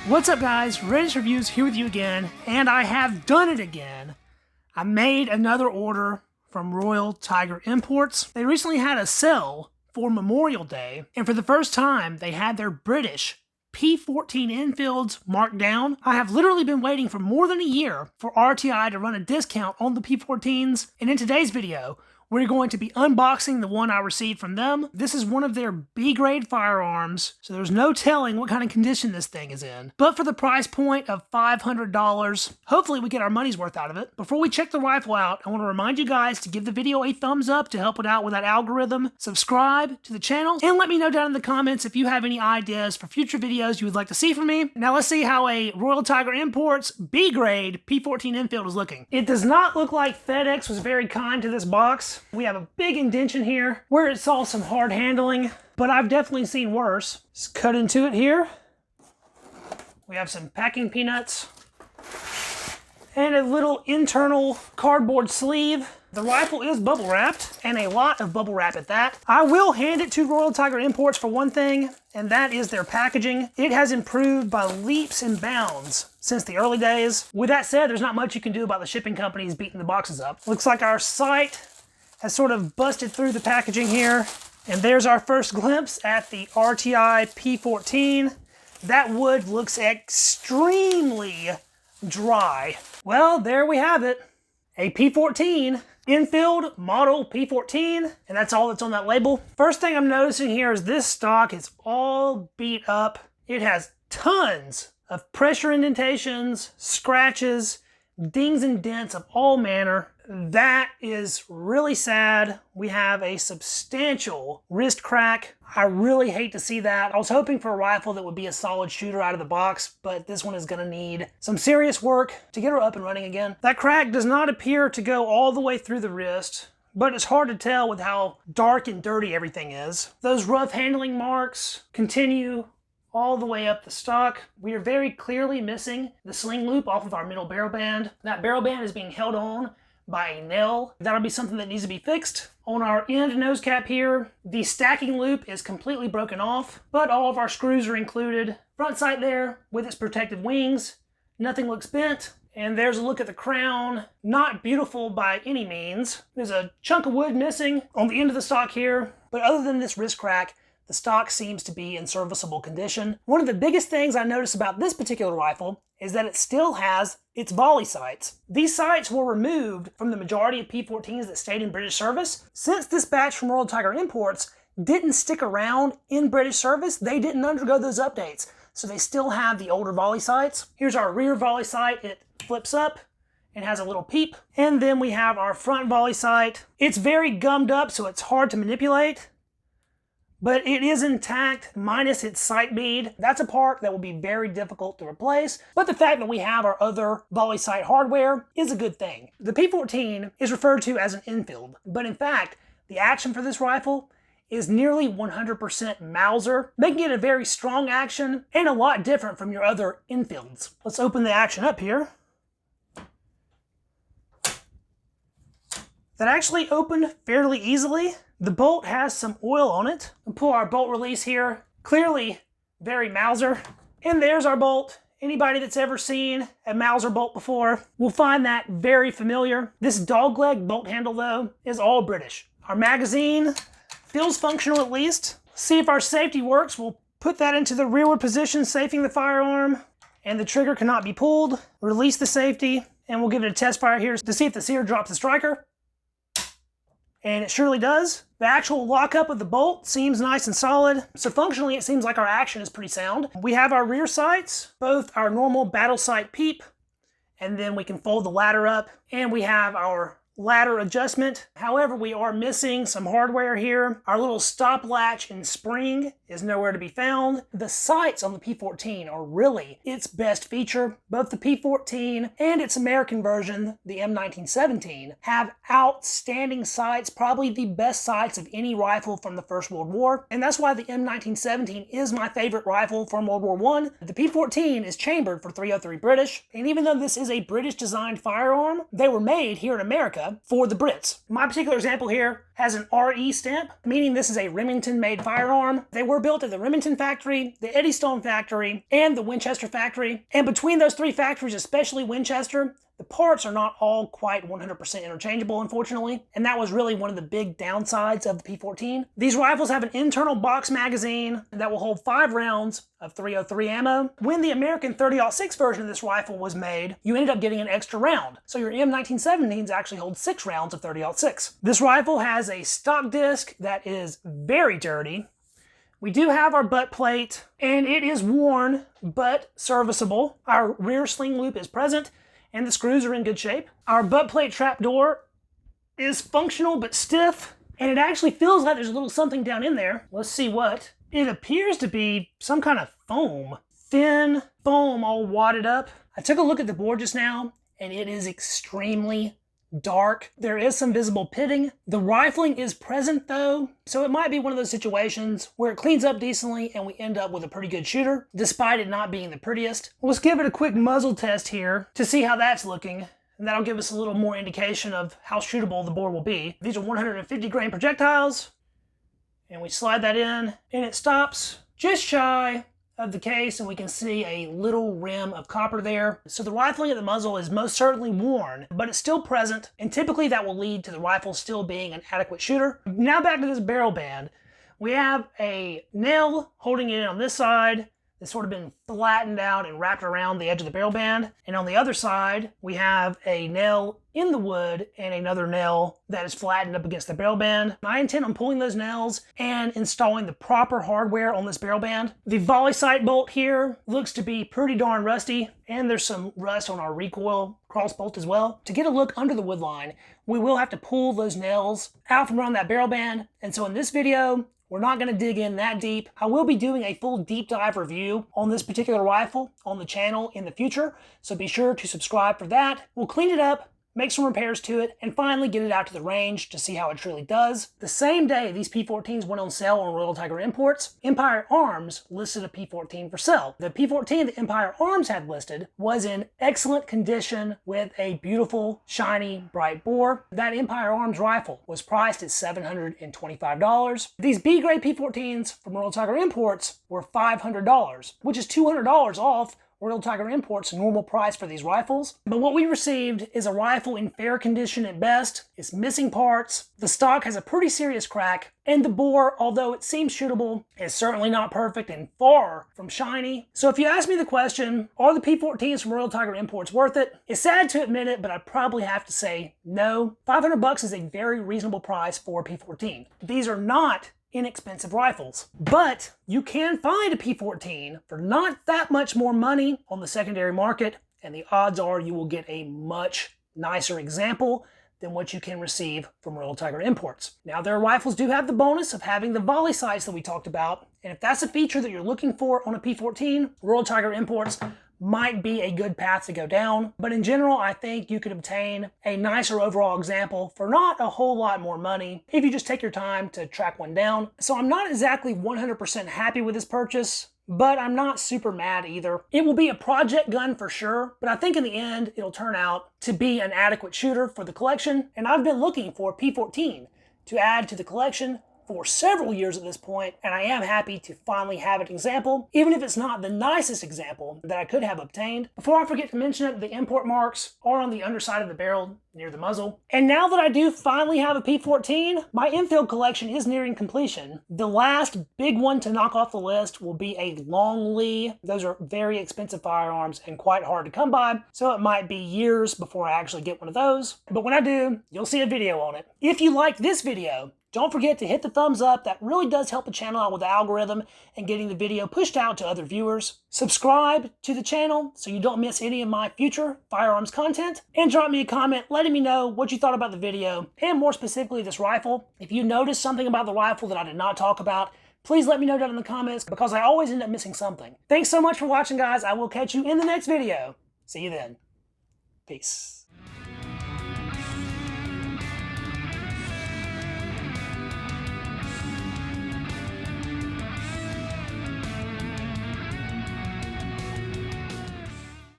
What's up guys, Readiness Reviews here with you again, and I have done it again. I made another order from Royal Tiger Imports. They recently had a sale for Memorial Day, and for the first time they had their British P-14 Enfields marked down. I have literally been waiting for more than a year for RTI to run a discount on the P-14s, and in today's video, we're going to be unboxing the one I received from them. This is one of their B-grade firearms, so there's no telling what kind of condition this thing is in. But for the price point of $500, hopefully we get our money's worth out of it. Before we check the rifle out, I want to remind you guys to give the video a thumbs up to help it out with that algorithm, subscribe to the channel, and let me know down in the comments if you have any ideas for future videos you would like to see from me. Now let's see how a Royal Tiger Imports B-grade P-14 Enfield is looking. It does not look like FedEx was very kind to this box. We have a big indentation here where it saw some hard handling, but I've definitely seen worse. Just cut into it here. We have some packing peanuts and a little internal cardboard sleeve. The rifle is bubble wrapped, and a lot of bubble wrap at that. I will hand it to Royal Tiger Imports for one thing, and that is their packaging. It has improved by leaps and bounds since the early days. With that said, there's not much you can do about the shipping companies beating the boxes up. Looks like our sight has sort of busted through the packaging here. And there's our first glimpse at the RTI P-14. That wood looks extremely dry. Well, there we have it. A P-14, Enfield model P-14, and that's all that's on that label. First thing I'm noticing here is this stock is all beat up. It has tons of pressure indentations, scratches, dings and dents of all manner. That is really sad. We have a substantial wrist crack. I really hate to see that. I was hoping for a rifle that would be a solid shooter out of the box, but this one is going to need some serious work to get her up and running again. That crack does not appear to go all the way through the wrist, but it's hard to tell with how dark and dirty everything is. Those rough handling marks continue all the way up the stock. We are very clearly missing the sling loop off of our middle barrel band. That barrel band is being held on by a nail. That'll be something that needs to be fixed. On our end nose cap here, the stacking loop is completely broken off, but all of our screws are included. Front sight there with its protective wings. Nothing looks bent. And there's a look at the crown. Not beautiful by any means. There's a chunk of wood missing on the end of the stock here, but other than this wrist crack, the stock seems to be in serviceable condition. One of the biggest things I noticed about this particular rifle is that it still has its volley sights. These sights were removed from the majority of P-14s that stayed in British service. Since this batch from Royal Tiger Imports didn't stick around in British service, they didn't undergo those updates. So they still have the older volley sights. Here's our rear volley sight. It flips up and has a little peep. And then we have our front volley sight. It's very gummed up, so it's hard to manipulate, but it is intact minus its sight bead. That's a part that will be very difficult to replace, but the fact that we have our other volley sight hardware is a good thing. The P-14 is referred to as an Enfield, but in fact, the action for this rifle is nearly 100% Mauser, making it a very strong action and a lot different from your other Enfields. Let's open the action up here. That actually opened fairly easily. The bolt has some oil on it. We'll pull our bolt release here. Clearly very Mauser. And there's our bolt. Anybody that's ever seen a Mauser bolt before will find that very familiar. This dogleg bolt handle though is all British. Our magazine feels functional at least. See if our safety works. We'll put that into the rearward position, safing the firearm, and the trigger cannot be pulled. Release the safety, and we'll give it a test fire here to see if the sear drops the striker. And it surely does. The actual lockup of the bolt seems nice and solid. So functionally, it seems like our action is pretty sound. We have our rear sights, both our normal battle sight peep, and then we can fold the ladder up, and we have our ladder adjustment. However, we are missing some hardware here. Our little stop latch and spring is nowhere to be found. The sights on the P-14 are really its best feature. Both the P-14 and its American version, the M1917, have outstanding sights, probably the best sights of any rifle from the First World War. And that's why the M1917 is my favorite rifle from World War I. The P-14 is chambered for .303 British, and even though this is a British designed firearm, they were made here in America America for the Brits. My particular example here has an RE stamp, meaning this is a Remington-made firearm. They were built at the Remington factory, the Eddystone factory, and the Winchester factory. And between those three factories, especially Winchester, the parts are not all quite 100% interchangeable, unfortunately, and that was really one of the big downsides of the P-14. These rifles have an internal box magazine that will hold 5 rounds of .303 ammo. When the American .30-06 version of this rifle was made, you ended up getting an extra round, so your M1917s actually hold 6 rounds of .30-06. This rifle has a stock disc that is very dirty. We do have our butt plate, and it is worn but serviceable. Our rear sling loop is present, and the screws are in good shape. Our butt plate trapdoor is functional but stiff, and it actually feels like there's a little something down in there. Let's see what. It appears to be some kind of foam. Thin foam all wadded up. I took a look at the board just now, and it is extremely dark. There is some visible pitting. The rifling is present though, so it might be one of those situations where it cleans up decently and we end up with a pretty good shooter, despite it not being the prettiest. Let's give it a quick muzzle test here to see how that's looking, and that'll give us a little more indication of how shootable the bore will be. These are 150 grain projectiles, and we slide that in, and it stops just shy of the case, and we can see a little rim of copper there. So the rifling at the muzzle is most certainly worn, but it's still present, and typically that will lead to the rifle still being an adequate shooter. Now back to this barrel band. We have a nail holding it in on this side that's sort of been flattened out and wrapped around the edge of the barrel band. And on the other side, we have a nail in the wood and another nail that is flattened up against the barrel band. I intend on pulling those nails and installing the proper hardware on this barrel band. The volley sight bolt here looks to be pretty darn rusty, and there's some rust on our recoil cross bolt as well. To get a look under the wood line, we will have to pull those nails out from around that barrel band. And so in this video, we're not going to dig in that deep. I will be doing a full deep dive review on this particular rifle on the channel in the future, so be sure to subscribe for that. We'll clean it up, make some repairs to it, and finally get it out to the range to see how it truly does. The same day these P-14s went on sale on Royal Tiger Imports, Empire Arms listed a P-14 for sale. The P-14 that Empire Arms had listed was in excellent condition with a beautiful, shiny, bright bore. That Empire Arms rifle was priced at $725. These B-grade P-14s from Royal Tiger Imports were $500, which is $200 off Royal Tiger Imports' normal price for these rifles. But what we received is a rifle in fair condition at best. It's missing parts, the stock has a pretty serious crack, and the bore, although it seems shootable, is certainly not perfect and far from shiny. So if you ask me the question, are the P-14s from Royal Tiger Imports worth it? It's sad to admit it, but I'd probably have to say no. $500 is a very reasonable price for a P-14. These are not inexpensive rifles, but you can find a P-14 for not that much more money on the secondary market, and the odds are you will get a much nicer example than what you can receive from Royal Tiger Imports. Now, their rifles do have the bonus of having the volley sights that we talked about, and if that's a feature that you're looking for on a P-14, Royal Tiger Imports might be a good path to go down. But in general, I think you could obtain a nicer overall example for not a whole lot more money if you just take your time to track one down. So I'm not exactly 100% happy with this purchase, but I'm not super mad either. It will be a project gun for sure, but I think in the end, it'll turn out to be an adequate shooter for the collection. And I've been looking for a P-14 to add to the collection for several years at this point, and I am happy to finally have an example, even if it's not the nicest example that I could have obtained. Before I forget to mention it, the import marks are on the underside of the barrel near the muzzle. And now that I do finally have a P-14, my Enfield collection is nearing completion. The last big one to knock off the list will be a long Lee. Those are very expensive firearms and quite hard to come by, so it might be years before I actually get one of those. But when I do, you'll see a video on it. If you like this video, don't forget to hit the thumbs up. That really does help the channel out with the algorithm and getting the video pushed out to other viewers. Subscribe to the channel so you don't miss any of my future firearms content. And drop me a comment letting me know what you thought about the video, and more specifically this rifle. If you noticed something about the rifle that I did not talk about, please let me know down in the comments, because I always end up missing something. Thanks so much for watching, guys. I will catch you in the next video. See you then. Peace.